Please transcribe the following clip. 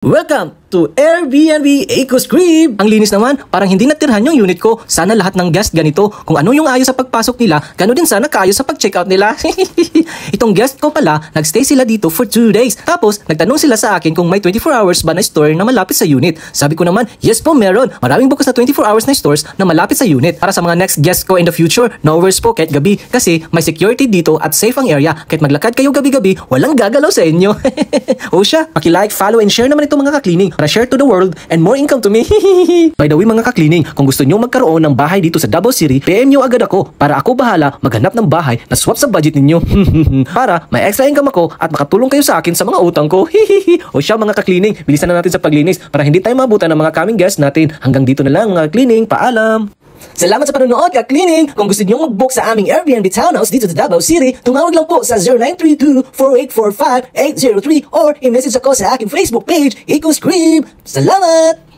Welcome to Airbnb EcoScript! Ang linis naman, parang hindi natirhan yung unit ko. Sana lahat ng guest ganito. Kung ano yung ayos sa pagpasok nila, gano'n din sana kaayos sa pag-checkout nila. Itong guest ko pala, nagstay sila dito for 2 days. Tapos, nagtanong sila sa akin kung may 24 hours ba na store na malapit sa unit. Sabi ko naman, yes po meron. Maraming bukas na 24 hours na stores na malapit sa unit. Para sa mga next guest ko in the future, no worries po kahit gabi. Kasi may security dito at safe ang area. Kahit maglakad kayo gabi-gabi, walang gagalaw sa inyo. O siya, paki-like, follow, and share naman ito mga ka-cleaning para share to the world and more income to me. By the way mga ka-cleaning, kung gusto nyo magkaroon ng bahay dito sa Davao City, PM nyo agad ako para ako bahala maghanap ng bahay na swap sa budget ninyo. Para may extra income ako at makatulong kayo sa akin sa mga utang ko. O siya mga ka-cleaning, bilisan na natin sa paglinis para hindi tayo mabutan ng mga coming guests natin. Hanggang dito na lang mga cleaning, paalam! Salamat sa panonood ka-cleaning! Kung gusto niyo mag-book sa aming Airbnb townhouse dito sa Davao City, tumawag lang po sa 0932-4845-803 or i-message ako sa aking Facebook page, EcoScript! Salamat!